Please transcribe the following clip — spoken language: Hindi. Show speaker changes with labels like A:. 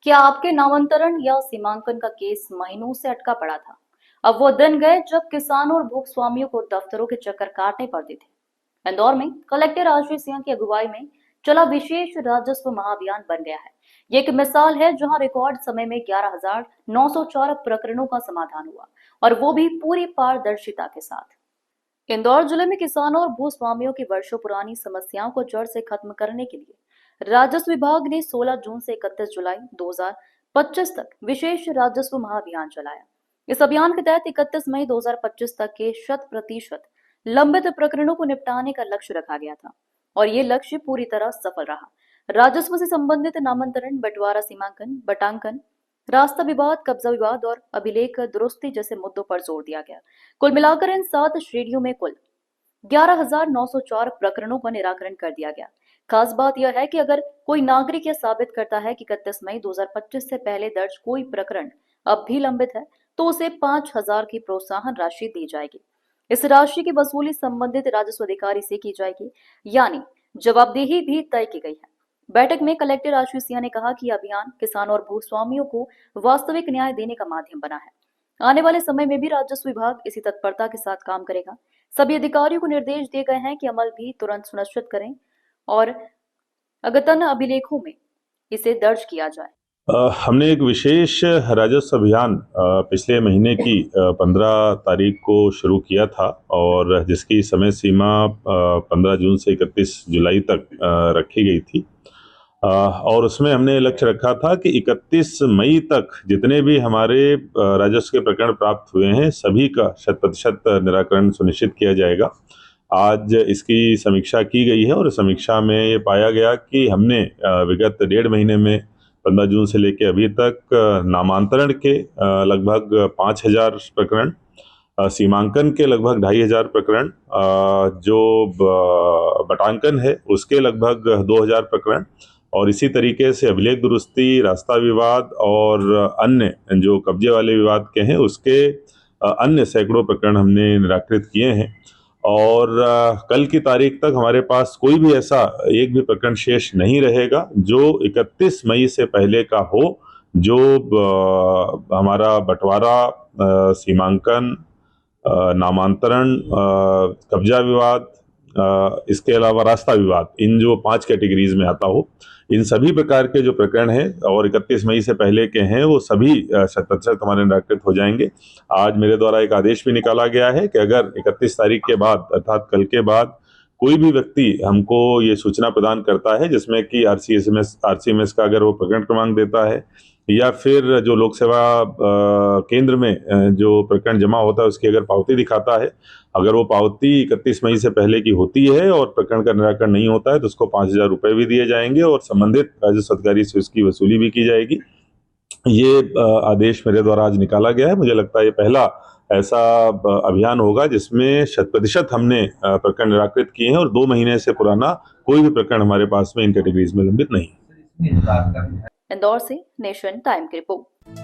A: क्या आपके नामांतरण या सीमांकन का केस महीनों से अटका पड़ा था? अब वो दिन गए जब किसानों और भूस्वामियों को दफ्तरों के चक्कर काटने पड़ते थे। इंदौर में कलेक्टर आशीष सिंह की अगुवाई में चला विशेष राजस्व महाअभियान बन गया है। ये एक मिसाल है जहां रिकॉर्ड समय में 11,904 प्रकरणों का समाधान हुआ, और वो भी पूरी पारदर्शिता के साथ। इंदौर जिले में किसानों और भूस्वामियों की वर्षों पुरानी समस्याओं को जड़ से खत्म करने के लिए राजस्व विभाग ने 16 जून से 31 जुलाई 2025 तक विशेष राजस्व महाअभियान चलाया। इस अभियान के तहत 31 मई 2025 तक के 100% लंबित प्रकरणों को निपटाने का लक्ष्य रखा गया था, और ये लक्ष्य पूरी तरह सफल रहा। राजस्व से संबंधित नामांतरण, बंटवारा, सीमांकन, बटांकन, रास्ता विवाद, कब्जा विवाद और अभिलेख दुरुस्ती जैसे मुद्दों पर जोर दिया गया। कुल मिलाकर इन 7 श्रेणियों में कुल 11,904 प्रकरणों का निराकरण कर दिया गया। खास बात यह है कि अगर कोई नागरिक यह साबित करता है कि 31 मई 2025 से पहले दर्ज कोई प्रकरण अब भी लंबित है, तो उसे 5,000 की प्रोत्साहन राशि दी जाएगी। इस राशि की वसूली संबंधित राजस्व अधिकारी से की जाएगी, यानी जवाबदेही भी तय की गई है। बैठक में कलेक्टर आशीष सिंह ने कहा कि यह अभियान किसानों और भूस्वामियों को वास्तविक न्याय देने का माध्यम बना है। आने वाले समय में भी राजस्व विभाग इसी तत्परता के साथ काम करेगा। सभी अधिकारियों को निर्देश दिए गए हैं कि अमल भी तुरंत सुनिश्चित करें और अद्यतन अभिलेखों में इसे दर्ज किया जाए।
B: हमने एक विशेष राजस्व अभियान पिछले महीने की 15 तारीख को शुरू किया था, और जिसकी समय सीमा 15 जून से 31 जुलाई तक रखी गई थी। और उसमें हमने लक्ष्य रखा था कि 31 मई तक जितने भी हमारे राजस्व के प्रकरण प्राप्त हुए हैं, सभी का 100% निराकरण सुनिश्चित किया जाएगा। आज इसकी समीक्षा की गई है, और समीक्षा में ये पाया गया कि हमने विगत 1.5 महीने में 15 जून से लेकर अभी तक नामांतरण के लगभग 5,000 प्रकरण, सीमांकन के लगभग 2,500 प्रकरण, जो बटांकन है उसके लगभग 2,000 प्रकरण, और इसी तरीके से अभिलेख दुरुस्ती, रास्ता विवाद और अन्य जो कब्जे वाले विवाद के हैं उसके अन्य सैकड़ों प्रकरण हमने निराकृत किए हैं। और कल की तारीख तक हमारे पास कोई भी ऐसा एक भी प्रकरण शेष नहीं रहेगा जो 31 मई से पहले का हो, जो हमारा बंटवारा, सीमांकन, नामांतरण, कब्जा विवाद, इसके अलावा रास्ता विवाद, इन जो 5 कैटेगरीज में आता हो, इन सभी प्रकार के जो प्रकरण हैं और 31 मई से पहले के हैं, वो सभी 100% हमारे निराकृत हो जाएंगे। आज मेरे द्वारा एक आदेश भी निकाला गया है कि अगर 31 तारीख के बाद अर्थात कल के बाद कोई भी व्यक्ति हमको ये सूचना प्रदान करता है जिसमें कि आरसीएमएस का अगर वो प्रकरण क्रमांक देता है, या फिर जो लोक सेवा केंद्र में जो प्रकरण जमा होता है उसकी अगर पावती दिखाता है, अगर वो पावती 31 मई से पहले की होती है और प्रकरण का निराकरण नहीं होता है, तो उसको 5,000 रुपये भी दिए जाएंगे और संबंधित राजस्व अधिकारी से उसकी वसूली भी की जाएगी। ये आदेश मेरे द्वारा आज निकाला गया है। मुझे लगता है ये पहला ऐसा अभियान होगा जिसमें 100% हमने प्रकरण निराकृत किए हैं, और 2 महीने से पुराना कोई भी प्रकरण हमारे पास में इन कैटेगरीज में लंबित नहीं है।
A: इंदौर से नेशन टाइम की रिपोर्ट।